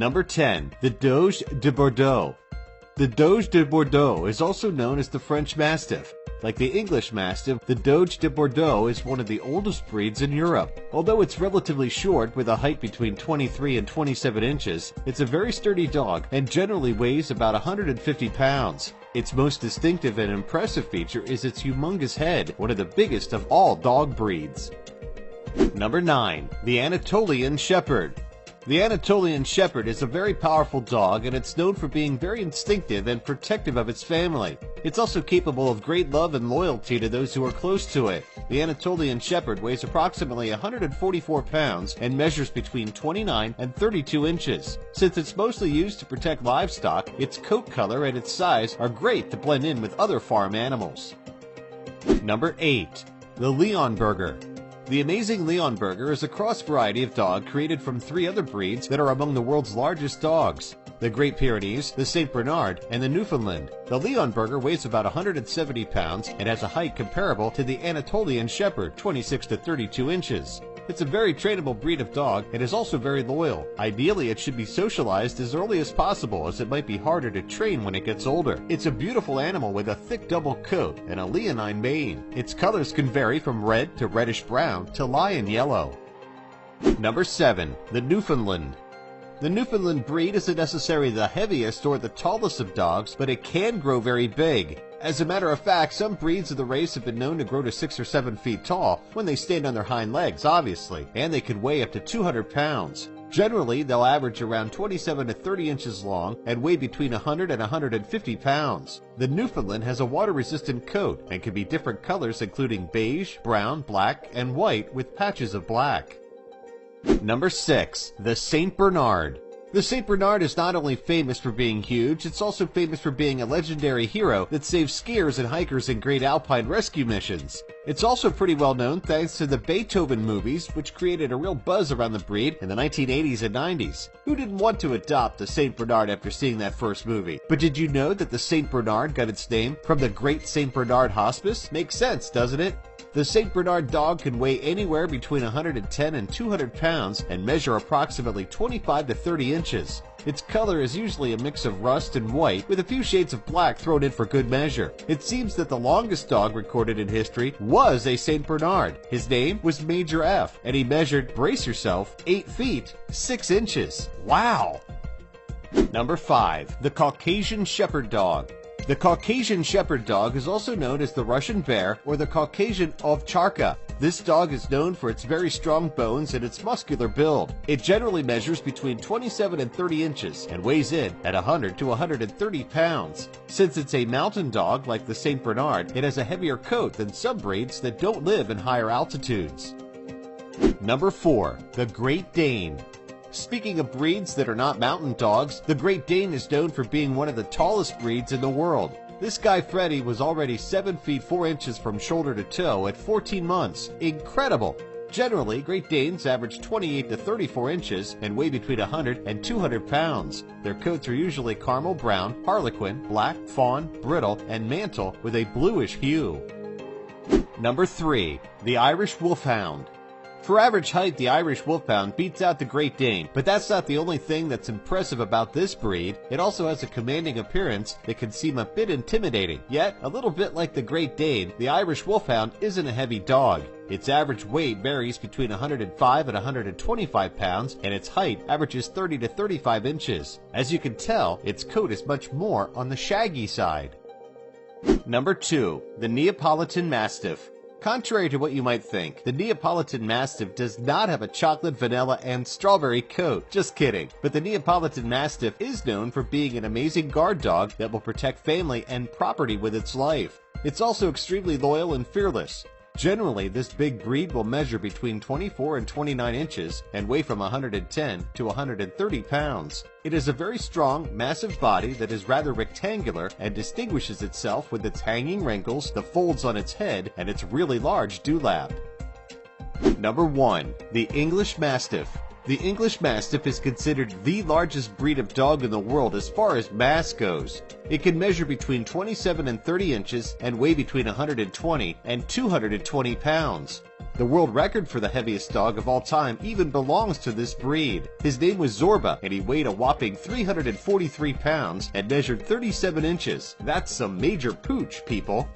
Number 10. The Doge de Bordeaux. The Doge de Bordeaux is also known as the French Mastiff. Like the English Mastiff, the Doge de Bordeaux is one of the oldest breeds in Europe. Although it's relatively short with a height between 23 and 27 inches, it's a very sturdy dog and generally weighs about 150 pounds. Its most distinctive and impressive feature is its humongous head, one of the biggest of all dog breeds. Number 9. The Anatolian Shepherd. The Anatolian Shepherd is a very powerful dog, and it's known for being very instinctive and protective of its family. It's also capable of great love and loyalty to those who are close to it. The Anatolian Shepherd weighs approximately 144 pounds and measures between 29 and 32 inches. Since it's mostly used to protect livestock, its coat color and its size are great to blend in with other farm animals. Number 8. The Leonberger. The amazing Leonberger is a cross variety of dog created from 3 other breeds that are among the world's largest dogs: the Great Pyrenees, the St. Bernard, and the Newfoundland. The Leonberger weighs about 170 pounds and has a height comparable to the Anatolian Shepherd, 26 to 32 inches. It's a very trainable breed of dog and is also very loyal. Ideally, it should be socialized as early as possible, as it might be harder to train when it gets older. It's a beautiful animal with a thick double coat and a leonine mane. Its colors can vary from red to reddish brown to lion yellow. Number 7. The Newfoundland. The Newfoundland breed isn't necessarily the heaviest or the tallest of dogs, but it can grow very big. As a matter of fact, some breeds of the race have been known to grow to 6 or 7 feet tall, when they stand on their hind legs, obviously, and they can weigh up to 200 pounds. Generally, they'll average around 27 to 30 inches long and weigh between 100 and 150 pounds. The Newfoundland has a water-resistant coat and can be different colors including beige, brown, black, and white with patches of black. Number 6. The St. Bernard. The St. Bernard is not only famous for being huge, it's also famous for being a legendary hero that saves skiers and hikers in great alpine rescue missions. It's also pretty well known thanks to the Beethoven movies, which created a real buzz around the breed in the 1980s and 90s. Who didn't want to adopt a St. Bernard after seeing that first movie? But did you know that the St. Bernard got its name from the Great St. Bernard Hospice? Makes sense, doesn't it? The St. Bernard dog can weigh anywhere between 110 and 200 pounds and measure approximately 25 to 30 inches. Its color is usually a mix of rust and white, with a few shades of black thrown in for good measure. It seems that the longest dog recorded in history was a St. Bernard. His name was Major F, and he measured, brace yourself, 8 feet, 6 inches. Wow! Number 5. The Caucasian Shepherd Dog. The Caucasian Shepherd Dog is also known as the Russian Bear or the Caucasian Ovcharka. This dog is known for its very strong bones and its muscular build. It generally measures between 27 and 30 inches and weighs in at 100 to 130 pounds. Since it's a mountain dog like the St. Bernard, it has a heavier coat than some breeds that don't live in higher altitudes. Number 4. The Great Dane. Speaking of breeds that are not mountain dogs, the Great Dane is known for being one of the tallest breeds in the world. This guy Freddy was already 7 feet 4 inches from shoulder to toe at 14 months. Incredible! Generally, Great Danes average 28 to 34 inches and weigh between 100 and 200 pounds. Their coats are usually caramel brown, harlequin, black, fawn, brittle, and mantle with a bluish hue. Number 3. The Irish Wolfhound. For average height, the Irish Wolfhound beats out the Great Dane, but that's not the only thing that's impressive about this breed. It also has a commanding appearance that can seem a bit intimidating. Yet, a little bit like the Great Dane, the Irish Wolfhound isn't a heavy dog. Its average weight varies between 105 and 125 pounds, and its height averages 30 to 35 inches. As you can tell, its coat is much more on the shaggy side. Number 2. The Neapolitan Mastiff. Contrary to what you might think, the Neapolitan Mastiff does not have a chocolate, vanilla, and strawberry coat. Just kidding. But the Neapolitan Mastiff is known for being an amazing guard dog that will protect family and property with its life. It's also extremely loyal and fearless. Generally, this big breed will measure between 24 and 29 inches and weigh from 110 to 130 pounds. It has a very strong, massive body that is rather rectangular and distinguishes itself with its hanging wrinkles, the folds on its head, and its really large dewlap. Number 1. The English Mastiff. The English Mastiff is considered the largest breed of dog in the world as far as mass goes. It can measure between 27 and 30 inches and weigh between 120 and 220 pounds. The world record for the heaviest dog of all time even belongs to this breed. His name was Zorba, and he weighed a whopping 343 pounds and measured 37 inches. That's some major pooch, people.